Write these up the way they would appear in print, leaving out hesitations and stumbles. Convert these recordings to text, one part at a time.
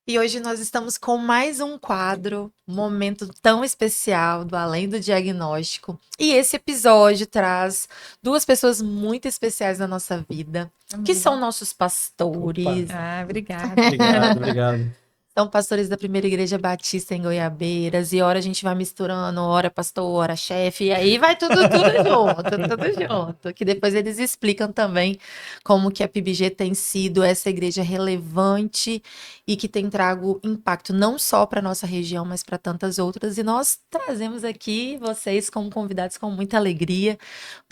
E hoje nós estamos com mais um quadro, um momento tão especial do Além do Diagnóstico. E esse episódio traz duas pessoas muito especiais na nossa vida, que são Amém. nossos Opa, pastores. Obrigada. obrigado, obrigado. São pastores da Primeira Igreja Batista em Goiabeiras. E hora a gente vai misturando, hora pastor, hora chefe. E aí vai tudo junto, tudo junto. Que depois eles explicam também como que a PIBG tem sido essa igreja relevante e que tem trago impacto não só para nossa região, mas para tantas outras. E nós trazemos aqui vocês como convidados com muita alegria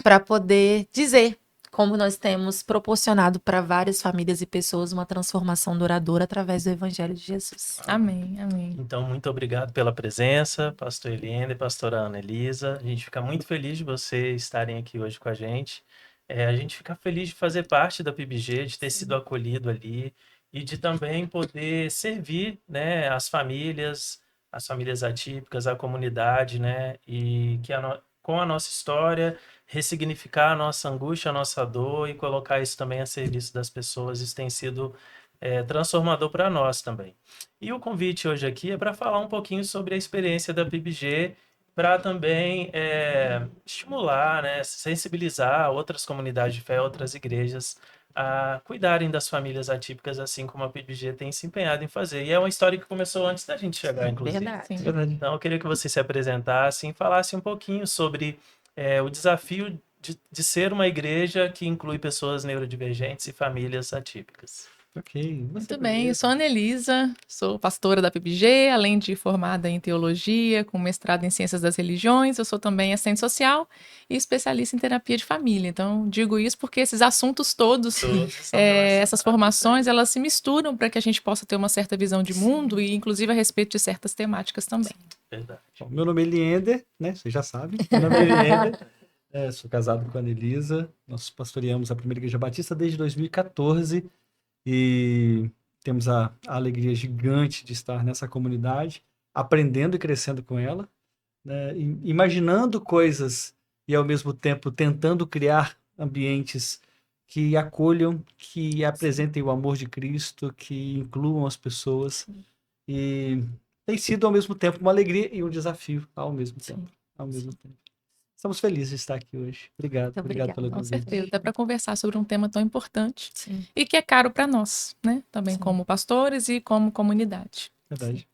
para poder dizer como nós temos proporcionado para várias famílias e pessoas uma transformação duradoura através do Evangelho de Jesus. Amém, amém. Então, muito obrigado pela presença, pastor Eliane e pastora Ana Elisa. A gente fica muito feliz de vocês estarem aqui hoje com a gente. A gente fica feliz de fazer parte da PIBG, de ter sido acolhido ali e de também poder servir, né, as famílias atípicas, a comunidade, né, e que com a nossa história ressignificar a nossa angústia, a nossa dor e colocar isso também a serviço das pessoas. Isso tem sido transformador para nós também. E o convite hoje aqui é para falar um pouquinho sobre a experiência da PIBG, para também estimular, né, sensibilizar outras comunidades de fé, outras igrejas a cuidarem das famílias atípicas, assim como a PIBG tem se empenhado em fazer. E é uma história que começou antes da gente chegar, inclusive. Verdade. Sim. Verdade. Então, eu queria que você se apresentasse e falasse um pouquinho sobre o desafio de ser uma igreja que inclui pessoas neurodivergentes e famílias atípicas. Ok. Muito bem, eu sou a Ana Elisa, sou pastora da PIBG, além de formada em teologia, com mestrado em ciências das religiões, eu sou também assistente social e especialista em terapia de família. Então, digo isso porque esses assuntos todos, Todos são essas relacionados. formações, elas se misturam para que a gente possa ter uma certa visão de mundo e, inclusive, a respeito de certas temáticas também. Verdade. Bom, meu nome é Eliender, né? Você já sabe. Meu nome é Eliender. Sou casado com a Ana Elisa. Nós pastoreamos a Primeira Igreja Batista desde 2014 e temos a alegria gigante de estar nessa comunidade, aprendendo e crescendo com ela, né? Imaginando coisas e, ao mesmo tempo, tentando criar ambientes que acolham, que apresentem o amor de Cristo, que incluam as pessoas. E tem sido, ao mesmo tempo, uma alegria e um desafio ao mesmo tempo. Ao mesmo tempo. Estamos felizes de estar aqui hoje. Obrigado, Muito obrigado pelo Com convite. certeza, até para conversar sobre um tema tão importante Sim. e que é caro para nós, né? Também Sim. como pastores e como comunidade. Verdade.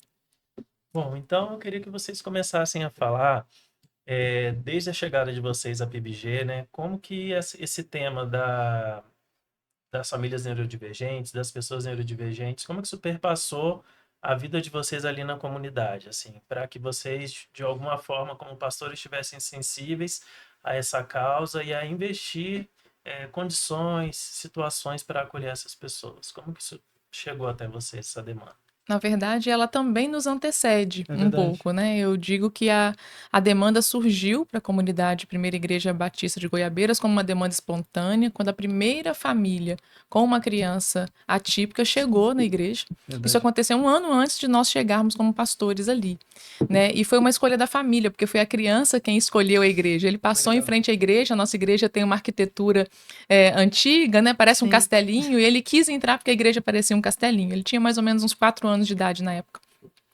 Bom, então eu queria que vocês começassem a falar, desde a chegada de vocês à PIBG, né, como que esse tema das famílias neurodivergentes, das pessoas neurodivergentes, como que isso perpassou a vida de vocês ali na comunidade, assim, para que vocês, de alguma forma, como pastores, estivessem sensíveis a essa causa e a investir condições, situações para acolher essas pessoas. Como que isso chegou até vocês, essa demanda? Na verdade, ela também nos antecede É um verdade. pouco, né? Eu digo que a demanda surgiu para a comunidade Primeira Igreja Batista de Goiabeiras como uma demanda espontânea, quando a primeira família com uma criança atípica chegou na igreja. Verdade. Isso aconteceu um ano antes de nós chegarmos como pastores ali, né? E foi uma escolha da família, porque foi a criança quem escolheu a igreja. Ele passou em Legal. frente à igreja, a nossa igreja tem uma arquitetura antiga, né? Parece um Sim. castelinho, e ele quis entrar porque a igreja parecia um castelinho. Ele tinha mais ou menos uns 4 anos de idade na época.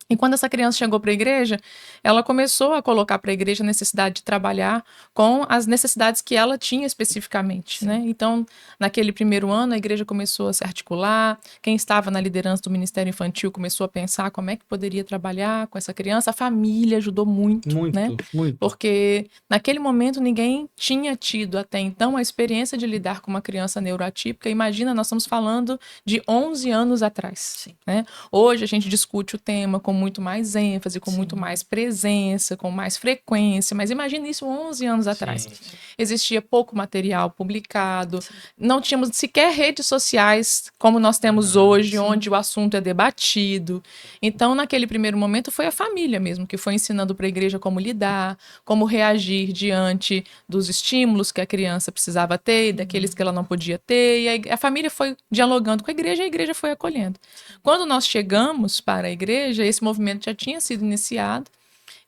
E quando essa criança chegou para a igreja, ela começou a colocar para a igreja a necessidade de trabalhar com as necessidades que ela tinha especificamente, né? Então, naquele primeiro ano, a igreja começou a se articular, quem estava na liderança do Ministério Infantil começou a pensar como é que poderia trabalhar com essa criança, a família ajudou muito, né? Muito. Porque naquele momento ninguém tinha tido até então a experiência de lidar com uma criança neuroatípica. Imagina, nós estamos falando de 11 anos atrás, Sim. né? Hoje a gente discute o tema com muito mais ênfase, com Sim. muito mais presença, com mais frequência, mas imagine isso 11 anos atrás. Sim. Existia pouco material publicado, não tínhamos sequer redes sociais como nós temos hoje, Sim. onde o assunto é debatido. Então, naquele primeiro momento, foi a família mesmo que foi ensinando para a igreja como lidar, como reagir diante dos estímulos que a criança precisava ter e daqueles que ela não podia ter. E a família foi dialogando com a igreja foi acolhendo. Quando nós chegamos para a igreja, esse movimento já tinha sido iniciado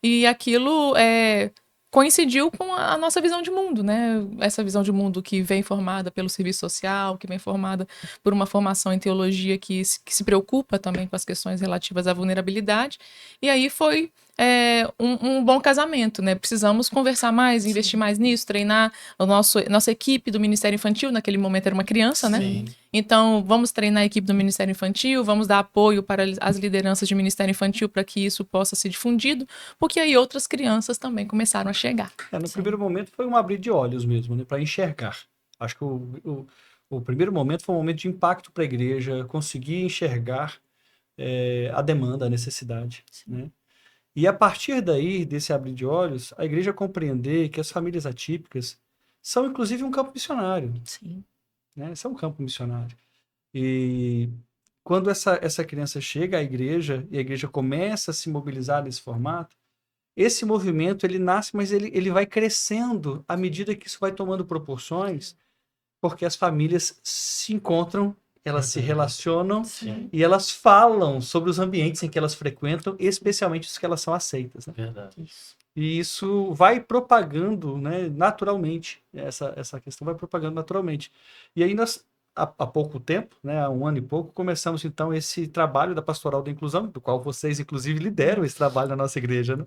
e aquilo coincidiu com a nossa visão de mundo, né? Essa visão de mundo que vem formada pelo serviço social, que vem formada por uma formação em teologia que se preocupa também com as questões relativas à vulnerabilidade. E aí foi um bom casamento, né? Precisamos conversar mais, investir mais nisso, treinar nossa equipe do Ministério Infantil, naquele momento era uma criança, né? Sim. Então, vamos treinar a equipe do Ministério Infantil, vamos dar apoio para as lideranças de Ministério Infantil para que isso possa ser difundido, porque aí outras crianças também começaram a chegar. No primeiro momento foi um abrir de olhos mesmo, né, para enxergar. Acho que o primeiro momento foi um momento de impacto para a igreja, conseguir enxergar a demanda, a necessidade, né? E a partir daí, desse abrir de olhos, a igreja compreender que as famílias atípicas são inclusive um campo missionário, Sim. né? São um campo missionário. E quando essa criança chega à igreja e a igreja começa a se mobilizar nesse formato, esse movimento ele nasce, mas ele vai crescendo à medida que isso vai tomando proporções, porque as famílias se encontram, elas se relacionam Sim. e elas falam sobre os ambientes em que elas frequentam, especialmente os que elas são aceitas, né? Verdade. E isso vai propagando, né, naturalmente, essa questão vai propagando naturalmente. E aí nós, há pouco tempo, né, há um ano e pouco, começamos então esse trabalho da Pastoral da Inclusão, do qual vocês inclusive lideram esse trabalho na nossa igreja, né?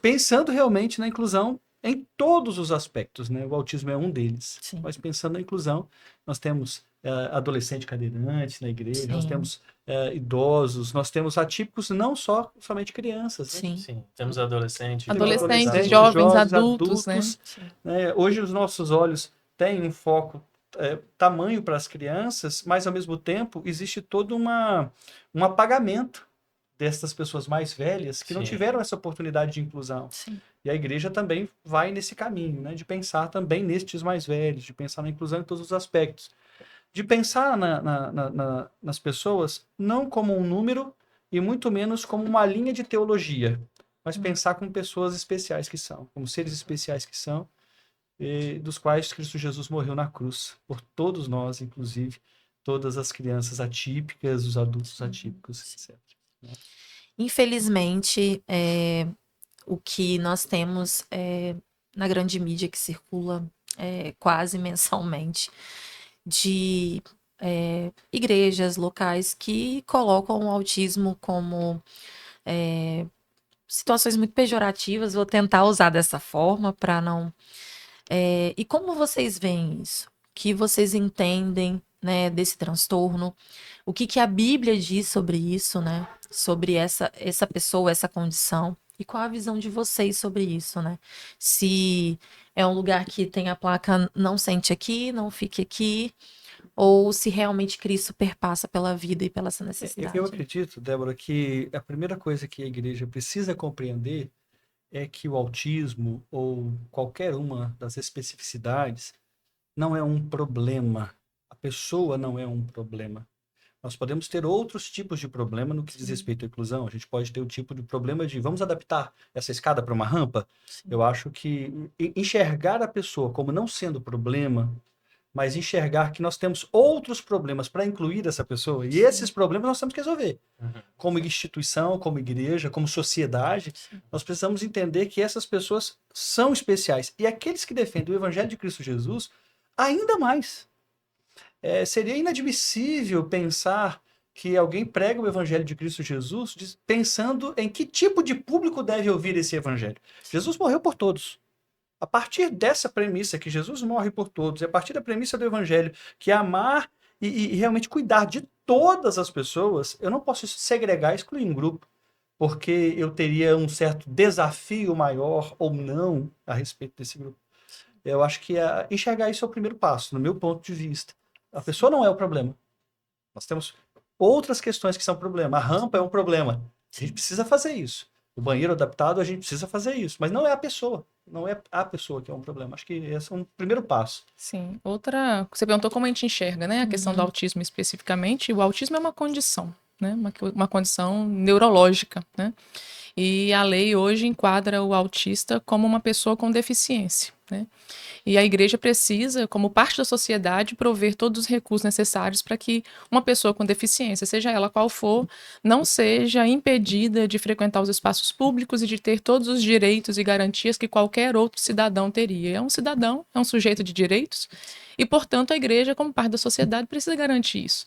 Pensando realmente na inclusão em todos os aspectos, né? O autismo é um deles. Sim. Mas pensando na inclusão, nós temos adolescente cadeirante na igreja, nós Sim. temos idosos, nós temos atípicos, não somente crianças, né? Sim. Sim. Temos adolescentes, Adolescentes, jovens, jovens, adultos, né? né? Hoje os nossos olhos têm um foco tamanho para as crianças, mas ao mesmo tempo existe todo um apagamento dessas pessoas mais velhas que não Sim. tiveram essa oportunidade de inclusão. Sim. E a igreja também vai nesse caminho, né? De pensar também nestes mais velhos, de pensar na inclusão em todos os aspectos. De pensar nas pessoas não como um número e muito menos como uma linha de teologia, mas pensar como pessoas especiais que são, como seres especiais que são, e dos quais Cristo Jesus morreu na cruz, por todos nós, inclusive, todas as crianças atípicas, os adultos atípicos, etc. Infelizmente, o que nós temos na grande mídia que circula quase mensalmente de igrejas locais que colocam o autismo como situações muito pejorativas, vou tentar usar dessa forma para não... e como vocês veem isso? O que vocês entendem, né, desse transtorno? O que a Bíblia diz sobre isso, né? Sobre essa pessoa, essa condição? E qual a visão de vocês sobre isso, né? Se é um lugar que tem a placa não sente aqui, não fique aqui, ou se realmente Cristo perpassa pela vida e pela essa necessidade. Eu acredito, Débora, que a primeira coisa que a igreja precisa compreender é que o autismo ou qualquer uma das especificidades não é um problema. A pessoa não é um problema. Nós podemos ter outros tipos de problema no que diz respeito à inclusão. A gente pode ter o tipo de problema de vamos adaptar essa escada para uma rampa. Sim. Eu acho que enxergar a pessoa como não sendo problema, mas enxergar que nós temos outros problemas para incluir essa pessoa, e esses problemas nós temos que resolver. Como instituição, como igreja, como sociedade, nós precisamos entender que essas pessoas são especiais. E aqueles que defendem o Evangelho de Cristo Jesus, ainda mais. Seria inadmissível pensar que alguém prega o Evangelho de Cristo Jesus pensando em que tipo de público deve ouvir esse Evangelho. Jesus morreu por todos. A partir dessa premissa que Jesus morre por todos, e a partir da premissa do Evangelho, que é amar e realmente cuidar de todas as pessoas, eu não posso segregar e excluir um grupo, porque eu teria um certo desafio maior ou não a respeito desse grupo. Eu acho que enxergar isso é o primeiro passo, no meu ponto de vista. A pessoa não é o problema. Nós temos outras questões que são problema. A rampa é um problema. A gente precisa fazer isso. O banheiro adaptado, a gente precisa fazer isso. Mas não é a pessoa. Não é a pessoa que é um problema. Acho que esse é um primeiro passo. Sim. Você perguntou como a gente enxerga, né? A questão do autismo especificamente. O autismo é uma condição, né? Uma condição neurológica, né? E a lei hoje enquadra o autista como uma pessoa com deficiência. né? E a igreja precisa, como parte da sociedade, prover todos os recursos necessários para que uma pessoa com deficiência, seja ela qual for, não seja impedida de frequentar os espaços públicos e de ter todos os direitos e garantias que qualquer outro cidadão teria. É um cidadão, é um sujeito de direitos, e, portanto, a igreja, como parte da sociedade, precisa garantir isso.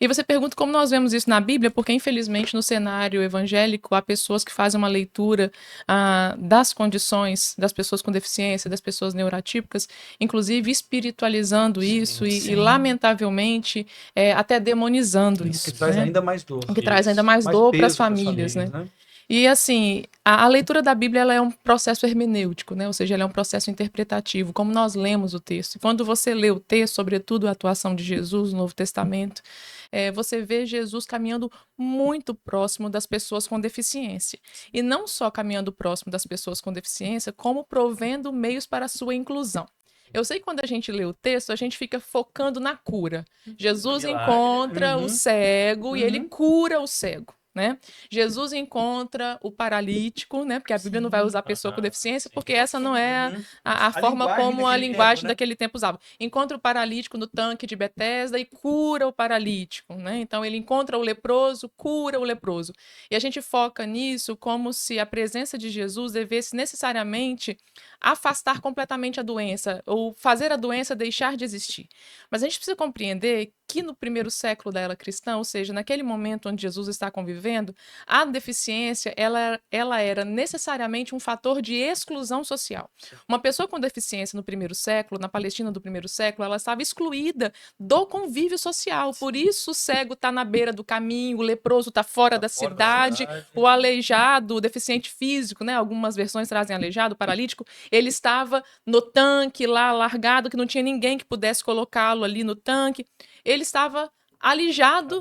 E você pergunta como nós vemos isso na Bíblia, porque, infelizmente, no cenário evangélico, há pessoas que fazem uma leitura das condições das pessoas com deficiência, das pessoas neurotípicas, inclusive espiritualizando isso e lamentavelmente, até demonizando isso. Que traz né? ainda mais dor. Que traz ainda mais dor para as peso pras famílias, né? né? E assim, a leitura da Bíblia ela é um processo hermenêutico, né? Ou seja, ela é um processo interpretativo, como nós lemos o texto. Quando você lê o texto, sobretudo a atuação de Jesus no Novo Testamento, você vê Jesus caminhando muito próximo das pessoas com deficiência. E não só caminhando próximo das pessoas com deficiência, como provendo meios para a sua inclusão. Eu sei que quando a gente lê o texto, a gente fica focando na cura. Jesus encontra o cego e ele cura o cego. Né? Jesus encontra o paralítico, né? Porque a Bíblia não vai usar pessoa com deficiência, porque essa não é a forma como a linguagem daquele tempo usava. Encontra o paralítico no tanque de Betesda e cura o paralítico, né? Então ele encontra o leproso, cura o leproso. E a gente foca nisso como se a presença de Jesus devesse necessariamente afastar completamente a doença ou fazer a doença deixar de existir. Mas a gente precisa compreender que no primeiro século da era cristã, ou seja, naquele momento onde Jesus está convivendo, a deficiência ela era necessariamente um fator de exclusão social. Uma pessoa com deficiência no primeiro século, na Palestina do primeiro século, ela estava excluída do convívio social. Por isso o cego está na beira do caminho, o leproso está fora da cidade, o aleijado, o deficiente físico, né? Algumas versões trazem aleijado, paralítico, ele estava no tanque lá largado, que não tinha ninguém que pudesse colocá-lo ali no tanque. Ele estava alijado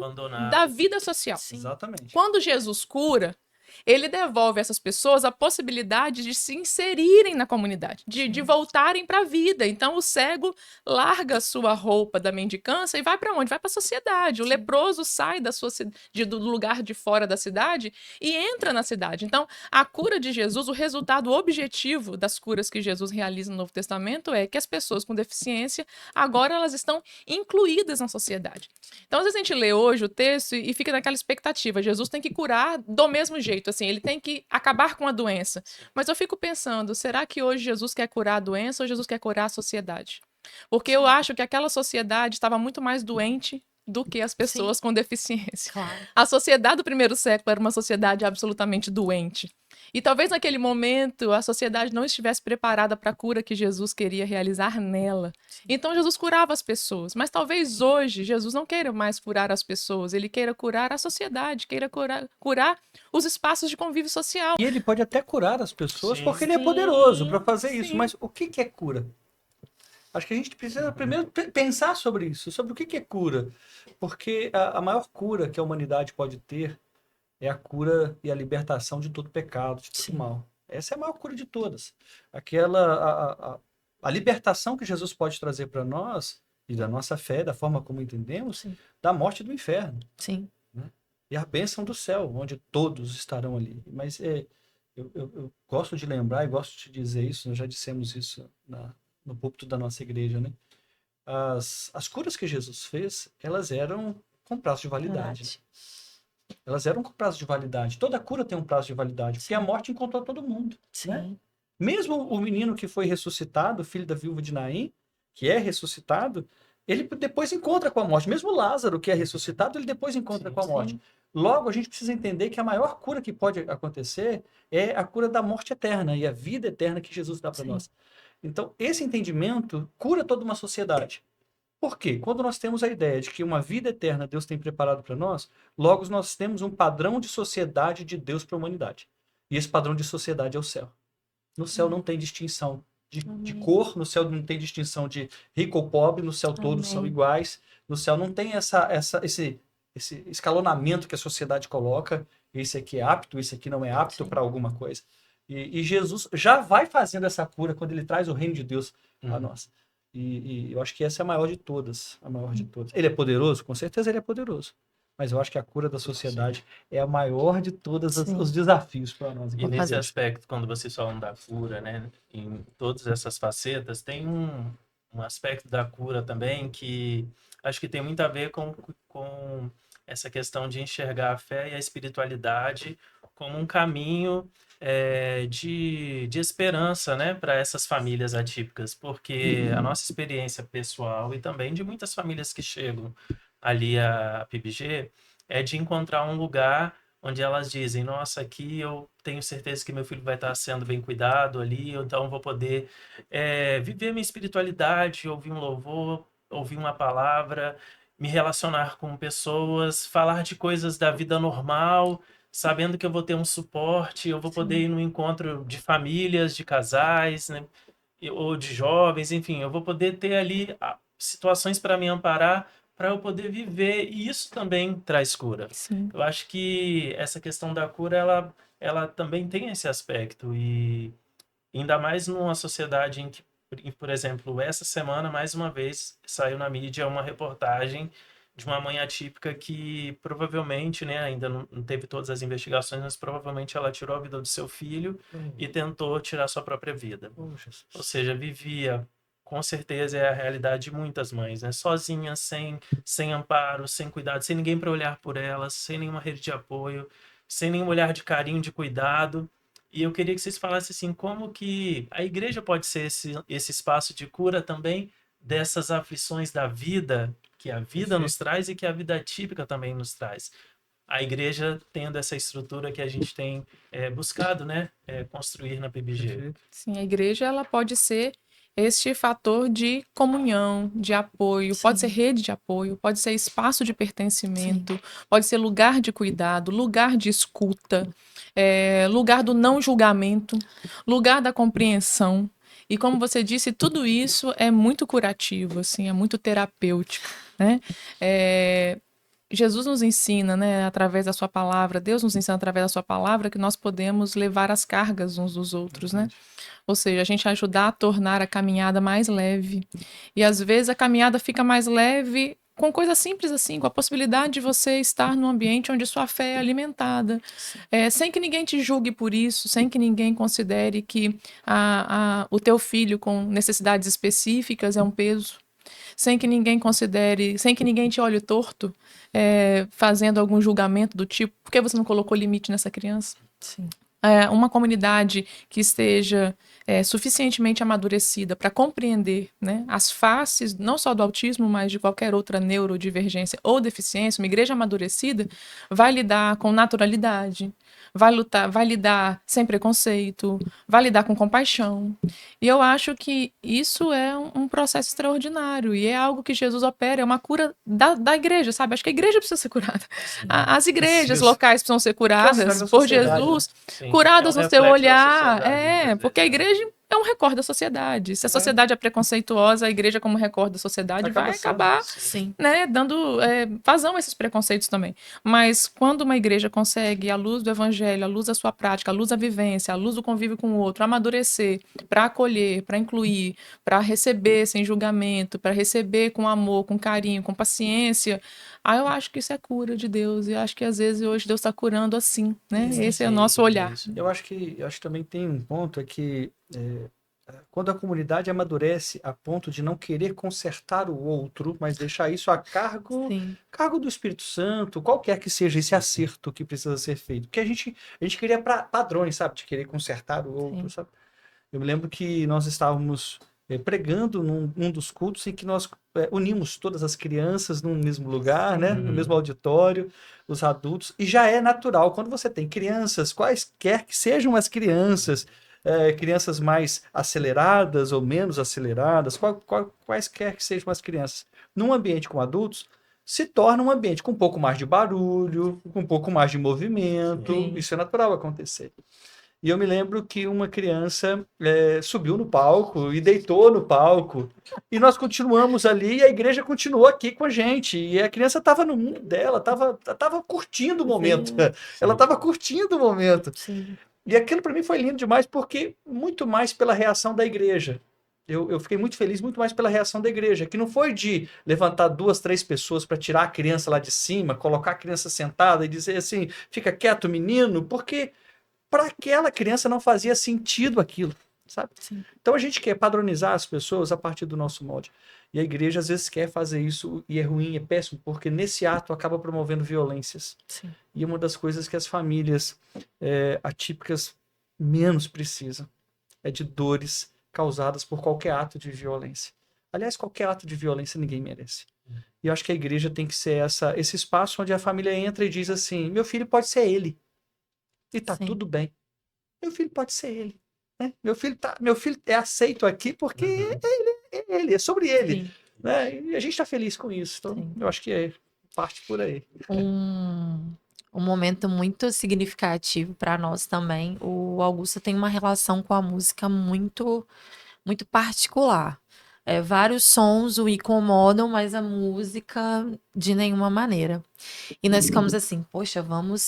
da vida social. Sim. Exatamente. Quando Jesus cura, ele devolve a essas pessoas a possibilidade de se inserirem na comunidade, de voltarem para a vida. Então, o cego larga a sua roupa da mendicância e vai para onde? Vai para a sociedade. O leproso sai do lugar de fora da cidade e entra na cidade. Então, a cura de Jesus, o resultado objetivo das curas que Jesus realiza no Novo Testamento é que as pessoas com deficiência, agora elas estão incluídas na sociedade. Então, às vezes a gente lê hoje o texto e fica naquela expectativa, Jesus tem que curar do mesmo jeito, assim, ele tem que acabar com a doença. Mas eu fico pensando, será que hoje Jesus quer curar a doença ou Jesus quer curar a sociedade? Porque eu acho que aquela sociedade estava muito mais doente do que as pessoas com deficiência. Claro. A sociedade do primeiro século era uma sociedade absolutamente doente. E talvez naquele momento a sociedade não estivesse preparada para a cura que Jesus queria realizar nela. Então Jesus curava as pessoas, mas talvez hoje Jesus não queira mais curar as pessoas, ele queira curar a sociedade, queira curar os espaços de convívio social. E ele pode até curar as pessoas porque ele é poderoso para fazer isso, mas o que é cura? Acho que a gente precisa primeiro pensar sobre isso, sobre o que é cura. Porque a maior cura que a humanidade pode ter é a cura e a libertação de todo pecado, de todo mal. Essa é a maior cura de todas. A libertação que Jesus pode trazer para nós, e da nossa fé, da forma como entendemos, da morte do inferno. Sim. Né? E a bênção do céu, onde todos estarão ali. Mas eu gosto de lembrar e gosto de dizer isso, nós já dissemos isso no púlpito da nossa igreja, né? As curas que Jesus fez, elas eram com prazo de validade. Né? Elas eram com prazo de validade. Toda cura tem um prazo de validade, porque a morte encontrou todo mundo. Né? Mesmo o menino que foi ressuscitado, filho da viúva de Naim, que é ressuscitado, ele depois encontra com a morte. Mesmo Lázaro, que é ressuscitado, ele depois encontra com a morte. Logo, a gente precisa entender que a maior cura que pode acontecer é a cura da morte eterna e a vida eterna que Jesus dá para nós. Então, esse entendimento cura toda uma sociedade. Por quê? Quando nós temos a ideia de que uma vida eterna Deus tem preparado para nós, logo nós temos um padrão de sociedade de Deus para a humanidade. E esse padrão de sociedade é o céu. No céu não tem distinção de cor, no céu não tem distinção de rico ou pobre, no céu todos são iguais. No céu não tem esse escalonamento que a sociedade coloca, esse aqui é apto, esse aqui não é apto para alguma coisa. E Jesus já vai fazendo essa cura quando ele traz o reino de Deus a nós. E eu acho que essa é a maior de todas. A maior de todas. Ele é poderoso? Com certeza ele é poderoso. mas eu acho que a cura da sociedade é a maior de todos Sim. os desafios para nós. E enquanto nesse igreja. aspecto, quando vocês falam da cura, né, em todas essas facetas, tem um aspecto da cura também que acho que tem muito a ver com essa questão de enxergar a fé e a espiritualidade como um caminho de esperança, né, para essas famílias atípicas, porque a nossa experiência pessoal e também de muitas famílias que chegam ali a PIBG é de encontrar um lugar onde elas dizem, nossa, aqui eu tenho certeza que meu filho vai estar sendo bem cuidado ali, então eu vou poder viver minha espiritualidade, ouvir um louvor, ouvir uma palavra, me relacionar com pessoas, falar de coisas da vida normal, sabendo que eu vou ter um suporte, eu vou poder Sim. ir no encontro de famílias, de casais, né, ou de jovens, enfim, eu vou poder ter ali situações para me amparar, para eu poder viver, e isso também traz cura. Sim. Eu acho que essa questão da cura, ela também tem esse aspecto, e ainda mais numa sociedade em que, por exemplo, essa semana, mais uma vez, saiu na mídia uma reportagem de uma mãe atípica que provavelmente, né, ainda não teve todas as investigações, mas provavelmente ela tirou a vida do seu filho e tentou tirar sua própria vida. Ou seja, vivia, com certeza é a realidade de muitas mães, né? Sozinhas, sem amparo, sem cuidado, sem ninguém para olhar por elas, sem nenhuma rede de apoio, sem nenhum olhar de carinho, de cuidado. E eu queria que vocês falassem assim, como que a igreja pode ser esse espaço de cura também dessas aflições da vida, que a vida nos traz e que a vida típica também nos traz. A igreja tendo essa estrutura que a gente tem buscado, né, construir na PBG. Sim, a igreja ela pode ser este fator de comunhão, de apoio, pode ser Sim. rede de apoio, pode ser espaço de pertencimento, pode ser lugar de cuidado, lugar de escuta, lugar do não julgamento, lugar da compreensão. E como você disse, tudo isso é muito curativo, assim, é muito terapêutico, né? Jesus nos ensina, né, através da sua palavra, Deus nos ensina através da sua palavra que nós podemos levar as cargas uns dos outros, né? Ou seja, a gente ajudar a tornar a caminhada mais leve. E às vezes a caminhada fica mais leve com coisas simples assim, com a possibilidade de você estar num ambiente onde sua fé é alimentada, sem que ninguém te julgue por isso, sem que ninguém considere que o teu filho com necessidades específicas é um peso, sem que ninguém considere, sem que ninguém te olhe torto, fazendo algum julgamento do tipo, por que você não colocou limite nessa criança? Sim. Uma comunidade que esteja suficientemente amadurecida para compreender, né, as faces, não só do autismo, mas de qualquer outra neurodivergência ou deficiência, uma igreja amadurecida vai lidar com naturalidade, vai lidar sem preconceito, vai lidar com compaixão. E eu acho que isso é um processo extraordinário e é algo que Jesus opera, é uma cura da igreja, sabe? Acho que a igreja precisa ser curada. As igrejas Preciso. locais precisam ser curadas por Jesus, Sim, curadas é um no seu reflexo da olhar. sociedade, muitas Porque a vezes, né? igreja é um recorte da sociedade. Se a sociedade é preconceituosa, a igreja como recorte da sociedade Acaba vai sendo. acabar Sim. né, dando vazão a esses preconceitos também. Mas quando uma igreja consegue, à luz do evangelho, à luz da sua prática, à luz da vivência, à luz do convívio com o outro, amadurecer, para acolher, para incluir, para receber sem julgamento, para receber com amor, com carinho, com paciência, aí eu acho que isso é cura de Deus. E acho que às vezes hoje Deus está curando assim, né? Esse é o nosso olhar. Eu acho que também tem um ponto é que quando a comunidade amadurece a ponto de não querer consertar o outro, mas deixar isso a Sim. cargo do Espírito Santo, qualquer que seja esse acerto que precisa ser feito. Porque a gente queria padrões, sabe? De querer consertar o outro, sabe? Eu me lembro que nós estávamos pregando num dos cultos em que nós unimos todas as crianças num mesmo lugar, né? No mesmo auditório, os adultos, e já é natural, quando você tem crianças, quaisquer que sejam as crianças, crianças mais aceleradas ou menos aceleradas, quaisquer que sejam as crianças, num ambiente com adultos, se torna um ambiente com um pouco mais de barulho, com um pouco mais de movimento. Sim. Isso é natural acontecer. E eu me lembro que uma criança subiu no palco e deitou no palco. E nós continuamos ali e a igreja continuou aqui com a gente. E a criança estava no mundo dela, estava curtindo o momento. Ela estava curtindo o momento. Sim. E aquilo para mim foi lindo demais, porque muito mais pela reação da igreja. eu fiquei muito feliz, muito mais pela reação da igreja, que não foi de levantar 2, 3 pessoas para tirar a criança lá de cima, colocar a criança sentada e dizer assim, fica quieto, menino, porque para aquela criança não fazia sentido aquilo, sabe? Sim. Então a gente quer padronizar as pessoas a partir do nosso molde. E a igreja às vezes quer fazer isso e é ruim, é péssimo, porque nesse ato acaba promovendo violências. Sim. E uma das coisas que as famílias atípicas menos precisam é de dores causadas por qualquer ato de violência. Aliás, qualquer ato de violência ninguém merece. E eu acho que a igreja tem que ser esse espaço onde a família entra e diz assim, meu filho pode ser ele. E tá Sim. tudo bem. Meu filho pode ser ele. Né? Meu filho é aceito aqui porque é ele, é sobre ele. Sim. Né? E a gente está feliz com isso. Então, Sim. eu acho que é parte por aí. Um momento muito significativo para nós também. O Augusto tem uma relação com a música muito, muito particular. Vários sons o incomodam, mas a música de nenhuma maneira. E nós ficamos assim, poxa,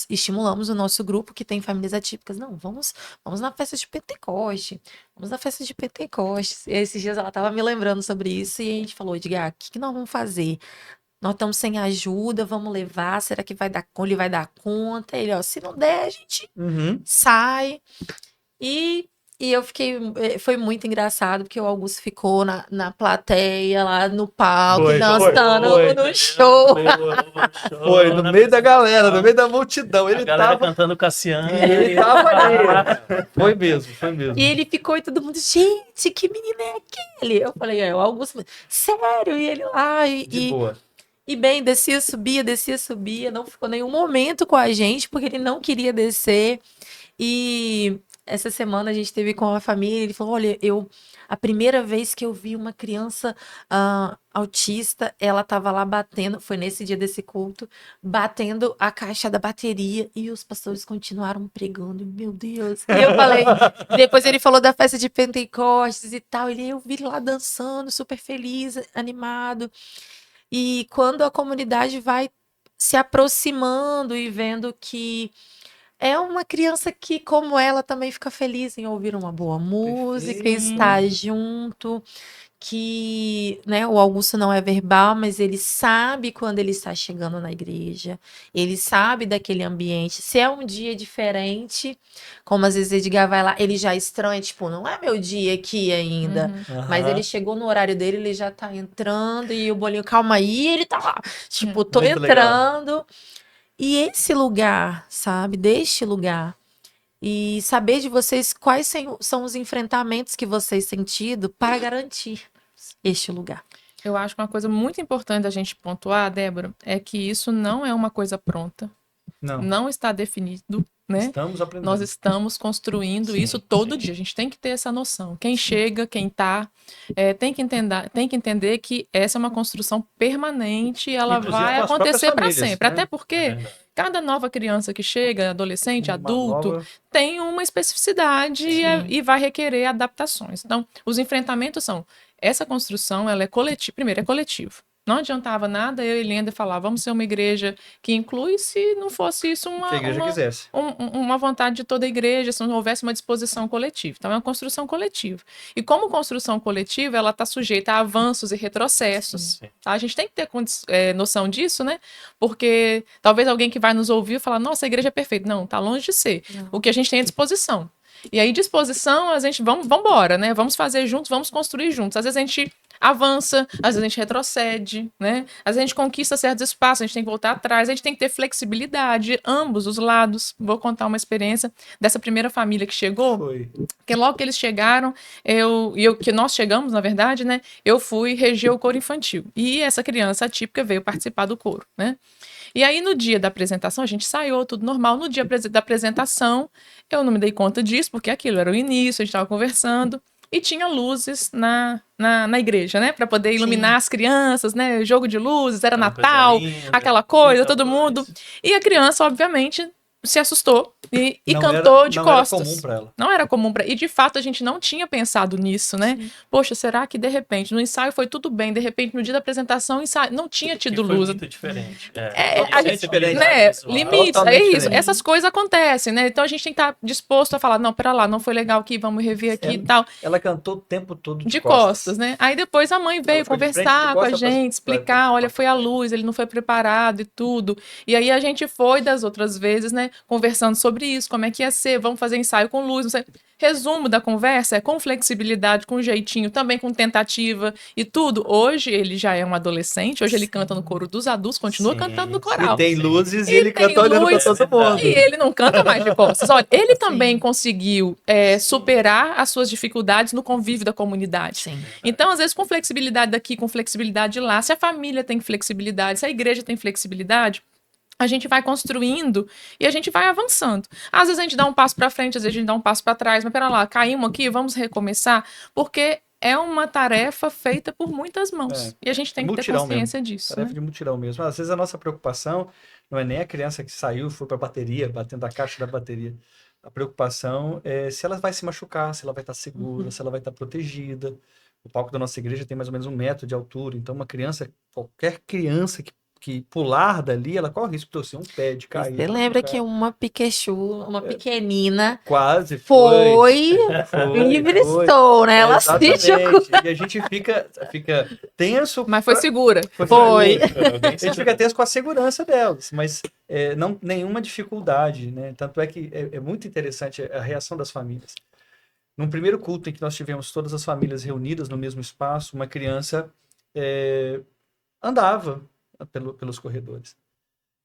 estimulamos o nosso grupo que tem famílias atípicas. Não, vamos na festa de Pentecoste. Vamos na festa de Pentecoste. E esses dias ela estava me lembrando sobre isso e a gente falou, Edgar, o que nós vamos fazer? Nós estamos sem ajuda, vamos levar. Será que ele vai dar conta? Ele, ó, se não der, a gente sai. E eu foi muito engraçado, porque o Augusto ficou na plateia, lá no palco, dançando no show. Foi, no meio da galera, no meio da multidão. Ele galera cantando Cassiano. Ele tava ali. Foi mesmo. E ele ficou e todo mundo, gente, que menino é aquele? Eu falei, o Augusto, sério? E ele lá, de boa. E bem, descia, subia, não ficou nenhum momento com a gente, porque ele não queria descer. E essa semana a gente esteve com a família, ele falou, olha, a primeira vez que eu vi uma criança autista, ela estava lá batendo, foi nesse dia desse culto, batendo a caixa da bateria, e os pastores continuaram pregando, meu Deus. E eu falei, depois ele falou da festa de Pentecostes e tal, eu vi ele lá dançando, super feliz, animado. E quando a comunidade vai se aproximando e vendo que é uma criança que, como ela, também fica feliz em ouvir uma boa música, estar junto, que, né, o Augusto não é verbal, mas ele sabe quando ele está chegando na igreja, ele sabe daquele ambiente. Se é um dia diferente, como às vezes Edgar vai lá, ele já estranha, tipo, não é meu dia aqui ainda, mas ele chegou no horário dele, ele já tá entrando, e o bolinho, calma aí, ele tá lá, tipo, tô muito entrando. Legal. E esse lugar, sabe, deste lugar, e saber de vocês quais são os enfrentamentos que vocês têm tido para garantir este lugar. Eu acho que uma coisa muito importante da gente pontuar, Débora, é que isso não é uma coisa pronta. Não está definido, né? Estamos aprendendo. Nós estamos construindo isso todo dia. A gente tem que ter essa noção. Quem chega, quem está, tem que entender que essa é uma construção permanente e ela Inclusive, vai acontecer para sempre. Né? Até porque cada nova criança que chega, adolescente, adulto, tem uma especificidade e vai requerer adaptações. Então, os enfrentamentos são... Essa construção, ela é coletiva. Primeiro, é coletivo. Não adiantava nada eu e Lenda falar, vamos ser uma igreja que inclui, se não fosse isso uma vontade de toda a igreja, se não houvesse uma disposição coletiva. Então, é uma construção coletiva. E como construção coletiva, ela está sujeita a avanços e retrocessos. Tá? A gente tem que ter noção disso, né? Porque talvez alguém que vai nos ouvir falar, nossa, a igreja é perfeita. Não, está longe de ser. Não. O que a gente tem é disposição. E aí, disposição, a gente, vamos embora, né? Vamos fazer juntos, vamos construir juntos. Às vezes a gente avança, às vezes a gente retrocede, né? Às vezes a gente conquista certos espaços, a gente tem que voltar atrás, a gente tem que ter flexibilidade, ambos os lados. Vou contar uma experiência dessa primeira família que chegou, porque logo que eles chegaram, que nós chegamos, na verdade, né? Eu fui reger o coro infantil. E essa criança atípica veio participar do coro, né? E aí, no dia da apresentação, a gente ensaiou, tudo normal. No dia da apresentação, eu não me dei conta disso, porque aquilo era o início, a gente estava conversando. E tinha luzes na igreja, né? Para poder iluminar as crianças, né? Jogo de luzes, era Natal, aquela coisa, todo mundo. E a criança, obviamente, se assustou e Não cantou era, de não costas. era comum para ela. Não era comum para. E de fato a gente não tinha pensado nisso, né? Sim. Poxa, será que de repente no ensaio foi tudo bem, de repente no dia da apresentação o ensaio não tinha Que tido foi luz. muito diferente. A gente, diferente. né, Visual. limites, Totalmente é isso. diferente. Essas coisas acontecem, né? Então a gente tem que estar disposto a falar, não, pera lá, não foi legal aqui, vamos rever aqui e tal. Ela cantou o tempo todo De costas, né? Aí depois a mãe veio foi de frente, de conversar com a costas pra- gente, explicar, olha, foi a luz, ele não foi preparado e tudo. E aí a gente foi das outras vezes, né, conversando sobre isso, como é que ia ser, vamos fazer ensaio com luz, não sei. Resumo da conversa é com flexibilidade, com jeitinho, também com tentativa e tudo. Hoje ele já é um adolescente, hoje ele canta no coro dos adultos, continua Sim, cantando no sim. coral. E tem Sim. luzes e E ele tem canta olhando para luz, todo mundo. E ele não canta mais de costas. Olha, ele também Sim. conseguiu superar as suas dificuldades no convívio da comunidade. Sim. Então, às vezes, com flexibilidade daqui, com flexibilidade de lá, se a família tem flexibilidade, se a igreja tem flexibilidade, a gente vai construindo e a gente vai avançando. Às vezes a gente dá um passo para frente, às vezes a gente dá um passo para trás, mas pera lá, caímos aqui, vamos recomeçar, porque é uma tarefa feita por muitas mãos. É. E a gente tem que ter Mutirão consciência disso. Tarefa Né? de mutirão mesmo. Às vezes a nossa preocupação não é nem a criança que saiu, foi para a bateria, batendo a caixa da bateria. A preocupação é se ela vai se machucar, se ela vai estar segura, se ela vai estar protegida. O palco da nossa igreja tem mais ou menos 1 metro de altura, então uma criança, qualquer criança que pular dali, ela corre risco de torcer um pé, de E cair. você de lembra machucar. que uma Pikachu, uma pequenina, Quase foi foi. livre estou, né? Ela Exatamente. sentiu. E a gente fica tenso. Mas foi segura. Foi. A gente fica tenso com a segurança delas, mas não nenhuma dificuldade, né? Tanto é que é muito interessante a reação das famílias. Num primeiro culto em que nós tivemos todas as famílias reunidas no mesmo espaço, uma criança andava pelos corredores.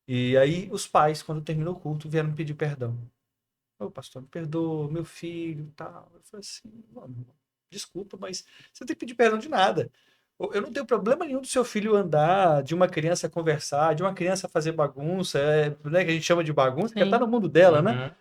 E aí os pais, quando terminou o culto, vieram me pedir perdão. Ô, pastor, me perdoa, meu filho, tal. Eu falei assim, desculpa, mas você não tem que pedir perdão de nada. Eu não tenho problema nenhum do seu filho andar, de uma criança conversar, de uma criança fazer bagunça, né, que a gente chama de bagunça, que Sim. tá no mundo dela, né?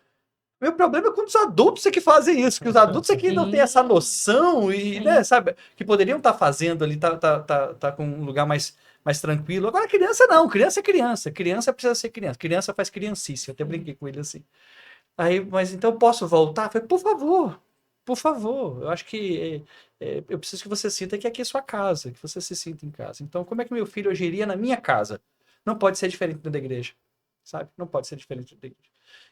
Meu problema é quando os adultos é que fazem isso, que os adultos é que não têm essa noção e, né, sabe, que poderiam estar fazendo ali, tá com um lugar mais tranquilo. Agora, criança não, criança é criança, criança precisa ser criança, criança faz criancice, eu até brinquei com ele assim. Aí, mas então eu posso voltar? Eu falei, por favor, eu acho que eu preciso que você sinta que aqui é sua casa, que você se sinta em casa. Então, como é que meu filho hoje iria na minha casa? Não pode ser diferente da igreja, sabe? Não pode ser diferente da igreja.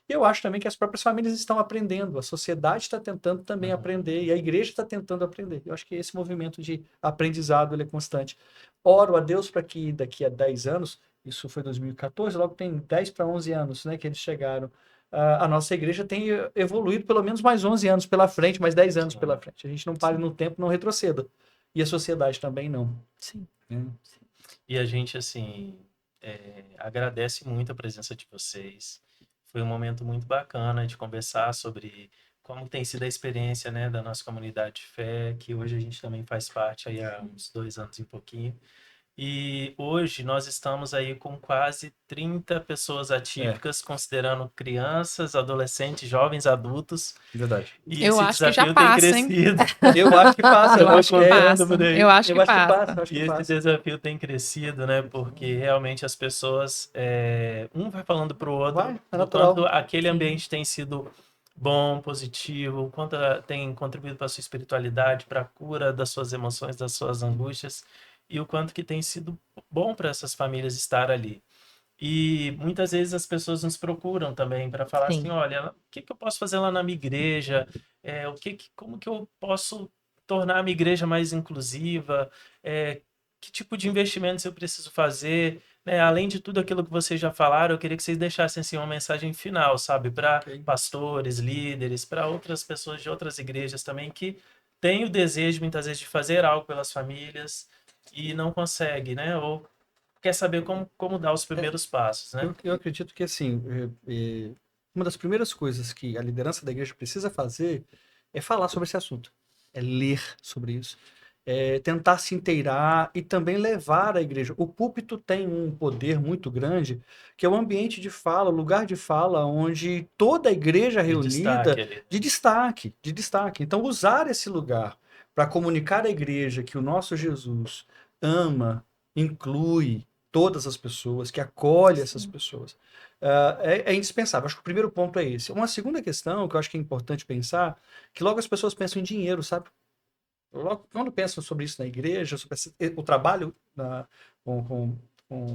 E eu acho também que as próprias famílias estão aprendendo, a sociedade está tentando também aprender, e a igreja está tentando aprender. Eu acho que esse movimento de aprendizado ele é constante. Oro a Deus para que daqui a 10 anos, isso foi 2014, logo tem 10 para 11 anos, né, que eles chegaram, a nossa igreja tem evoluído pelo menos mais 11 anos pela frente, mais 10 anos pela frente. A gente não pare no tempo, não retroceda. E a sociedade também não. Sim. E a gente, assim, agradece muito a presença de vocês. Foi um momento muito bacana de conversar sobre como tem sido a experiência, né, da nossa comunidade de fé, que hoje a gente também faz parte aí há uns 2 anos e um pouquinho. E hoje nós estamos aí com quase 30 pessoas atípicas, considerando crianças, adolescentes, jovens, adultos. Verdade. E Eu esse acho que já desafio tem passa, hein? crescido. Eu acho que passa. Eu acho que passa. Eu acho que passa. acho E que esse passa. desafio tem crescido, né? Porque realmente as pessoas, um vai falando para o outro, Vai, é do natural. quanto aquele ambiente tem sido bom, positivo, o quanto tem contribuído para a sua espiritualidade, para a cura das suas emoções, das suas angústias, e o quanto que tem sido bom para essas famílias estar ali. E muitas vezes as pessoas nos procuram também para falar Sim. assim, olha, o que eu posso fazer lá na minha igreja? Como que eu posso tornar a minha igreja mais inclusiva? Que tipo de investimentos eu preciso fazer? Né? Além de tudo aquilo que vocês já falaram, eu queria que vocês deixassem assim, uma mensagem final, sabe? Para pastores, líderes, para outras pessoas de outras igrejas também que têm o desejo, muitas vezes, de fazer algo pelas famílias e não consegue, né? Ou quer saber como dar os primeiros passos, né? Eu acredito que, assim, uma das primeiras coisas que a liderança da igreja precisa fazer é falar sobre esse assunto, é ler sobre isso, é tentar se inteirar e também levar a igreja. O púlpito tem um poder muito grande, que é o ambiente de fala, o lugar de fala, onde toda a igreja reunida, de destaque. Então, usar esse lugar para comunicar à igreja que o nosso Jesus ama, inclui todas as pessoas, que acolhe essas pessoas. É indispensável. Acho que o primeiro ponto é esse. Uma segunda questão que eu acho que é importante pensar, que logo as pessoas pensam em dinheiro, sabe? Logo, quando pensam sobre isso na igreja, sobre o trabalho com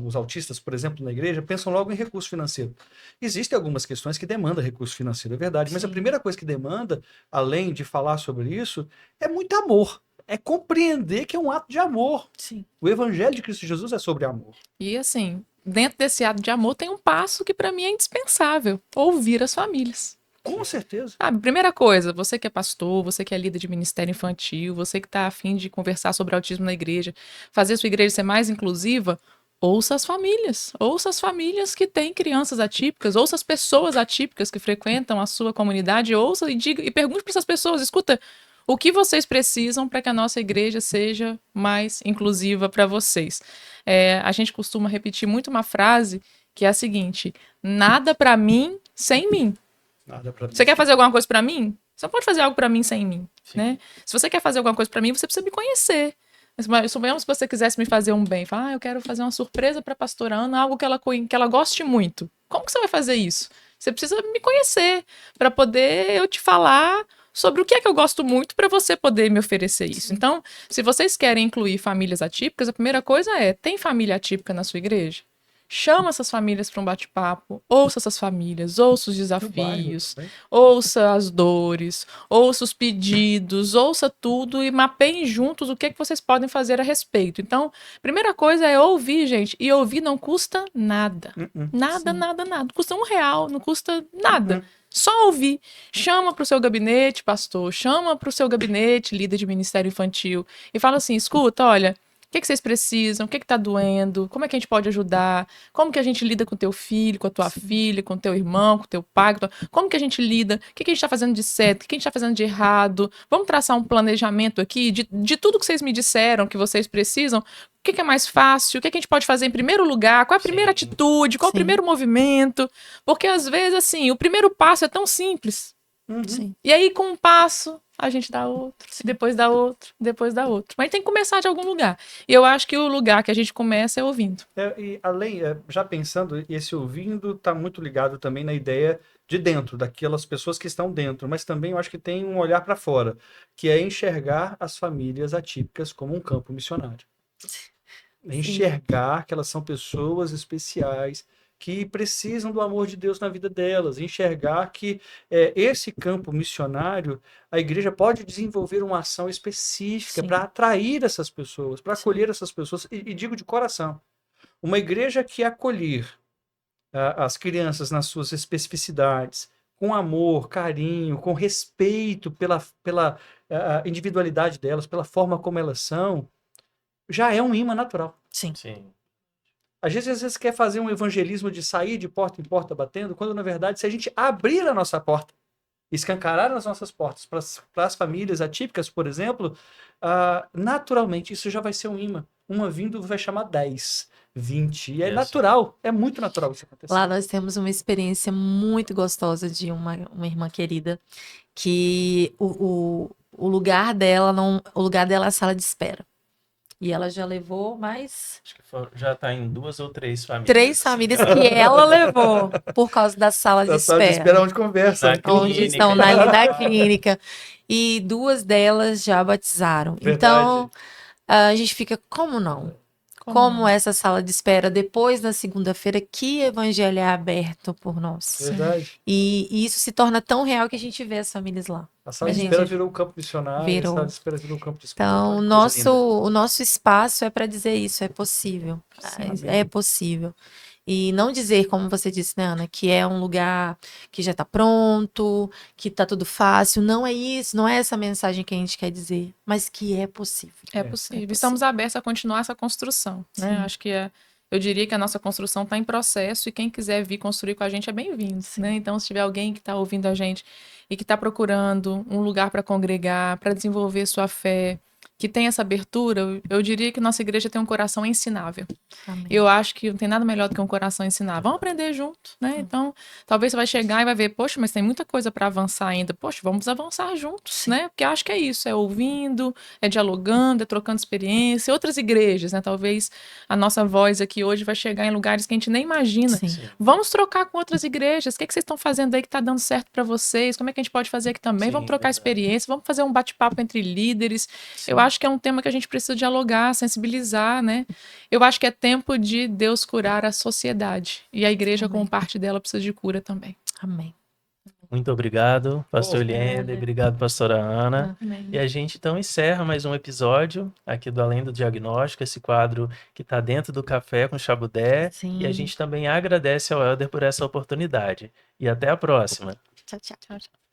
os autistas, por exemplo, na igreja, pensam logo em recurso financeiro. Existem algumas questões que demandam recurso financeiro, é verdade, mas a primeira coisa que demanda, além de falar sobre isso, é muito amor. É compreender que é um ato de amor. Sim. O evangelho de Cristo Jesus é sobre amor. E assim, dentro desse ato de amor tem um passo que para mim é indispensável: ouvir as famílias. Com certeza. Sabe, primeira coisa, você que é pastor, você que é líder de ministério infantil, você que está a fim de conversar sobre autismo na igreja, fazer sua igreja ser mais inclusiva, ouça as famílias que têm crianças atípicas, ouça as pessoas atípicas que frequentam a sua comunidade, ouça e diga e pergunte para essas pessoas, escuta, o que vocês precisam para que a nossa igreja seja mais inclusiva para vocês? A gente costuma repetir muito uma frase que é a seguinte: nada para mim sem mim. Nada pra Você quer fazer alguma coisa pra mim? Você não pode fazer algo pra mim sem mim, Sim. né? Se você quer fazer alguma coisa pra mim, você precisa me conhecer. Suponhamos que você quisesse me fazer um bem. Fala, eu quero fazer uma surpresa pra pastora Ana, algo que ela goste muito. Como que você vai fazer isso? Você precisa me conhecer pra poder eu te falar sobre o que é que eu gosto muito pra você poder me oferecer isso. Então, se vocês querem incluir famílias atípicas, a primeira coisa tem família atípica na sua igreja? Chama essas famílias para um bate-papo, ouça essas famílias, ouça os desafios, ouça as dores, ouça os pedidos, ouça tudo e mapeiem juntos o que é que vocês podem fazer a respeito. Então, primeira coisa é ouvir, gente, e ouvir não custa nada. Nada, nada, nada. Custa R$1, não custa nada. Só ouvir. Chama para o seu gabinete, pastor, chama para o seu gabinete, líder de ministério infantil, e fala assim, escuta, olha, o que vocês precisam? O que está doendo? Como é que a gente pode ajudar? Como que a gente lida com o teu filho, com a tua filha, com o teu irmão, com o teu pai? Como que a gente lida? O que a gente está fazendo de certo? O que a gente está fazendo de errado? Vamos traçar um planejamento aqui de tudo que vocês me disseram que vocês precisam. O que é mais fácil? O que a gente pode fazer em primeiro lugar? Qual é a primeira atitude? Qual é o primeiro movimento? Porque às vezes, assim, o primeiro passo é tão simples. Sim. E aí, com um passo, a gente dá outro, depois dá outro, depois dá outro. Mas tem que começar de algum lugar. E eu acho que o lugar que a gente começa é ouvindo. E além, já pensando, esse ouvindo está muito ligado também na ideia de dentro, daquelas pessoas que estão dentro, mas também eu acho que tem um olhar para fora, que é enxergar as famílias atípicas como um campo missionário. Enxergar que elas são pessoas especiais, que precisam do amor de Deus na vida delas, enxergar que esse campo missionário, a igreja pode desenvolver uma ação específica para atrair essas pessoas, para acolher essas pessoas, e digo de coração, uma igreja que acolher as crianças nas suas especificidades, com amor, carinho, com respeito pela individualidade delas, pela forma como elas são, já é um imã natural. Sim. Às vezes quer fazer um evangelismo de sair de porta em porta batendo, quando na verdade se a gente abrir a nossa porta, escancarar as nossas portas para as famílias atípicas, por exemplo, naturalmente isso já vai ser um imã. Uma vindo vai chamar 10, 20. E é natural, é muito natural isso acontecer. Lá nós temos uma experiência muito gostosa de uma irmã querida, que o lugar dela o lugar dela é a sala de espera. E ela já levou mais... Acho que já está em 2 ou 3 famílias. 3 famílias que ela levou por causa da sala de espera. Sala de espera onde conversa. Onde estão na clínica. E 2 delas já batizaram. Verdade. Então, a gente fica, como não? Como essa sala de espera, depois da segunda-feira, que evangelho é aberto por nós. Verdade. E isso se torna tão real que a gente vê as famílias lá. A sala de espera virou o campo missionário, a sala de espera virou o campo de espera. Então, o nosso espaço é para dizer isso, é possível. É possível. E não dizer, como você disse, né, Ana, que é um lugar que já está pronto, que está tudo fácil. Não é isso, não é essa mensagem que a gente quer dizer, mas que é possível. É possível. Estamos abertos a continuar essa construção, né? Acho que eu diria que a nossa construção está em processo e quem quiser vir construir com a gente é bem-vindo, né? Então, se tiver alguém que está ouvindo a gente e que está procurando um lugar para congregar, para desenvolver sua fé, que tem essa abertura, eu diria que nossa igreja tem um coração ensinável. Amém. Eu acho que não tem nada melhor do que um coração ensinável. Vamos aprender junto, né? Então, talvez você vai chegar e vai ver, poxa, mas tem muita coisa para avançar ainda. Poxa, vamos avançar juntos, né? Porque acho que é isso, é ouvindo, é dialogando, é trocando experiência. Outras igrejas, né? Talvez a nossa voz aqui hoje vai chegar em lugares que a gente nem imagina. Sim. Sim. Vamos trocar com outras igrejas. O que vocês estão fazendo aí que está dando certo para vocês? Como é que a gente pode fazer aqui também? Sim, Vamos trocar verdade. experiência, vamos fazer um bate-papo entre líderes. Sim. Eu acho que é um tema que a gente precisa dialogar, sensibilizar, né? Eu acho que é tempo de Deus curar a sociedade. E a igreja, como parte dela, precisa de cura também. Amém. Muito obrigado, pastor Eliende, obrigado, pastora Ana. Amém. E a gente então encerra mais um episódio aqui do Além do Diagnóstico, esse quadro que está dentro do Café com Chabudé. Sim. E a gente também agradece ao Helder por essa oportunidade. E até a próxima. Tchau, tchau. Tchau, tchau.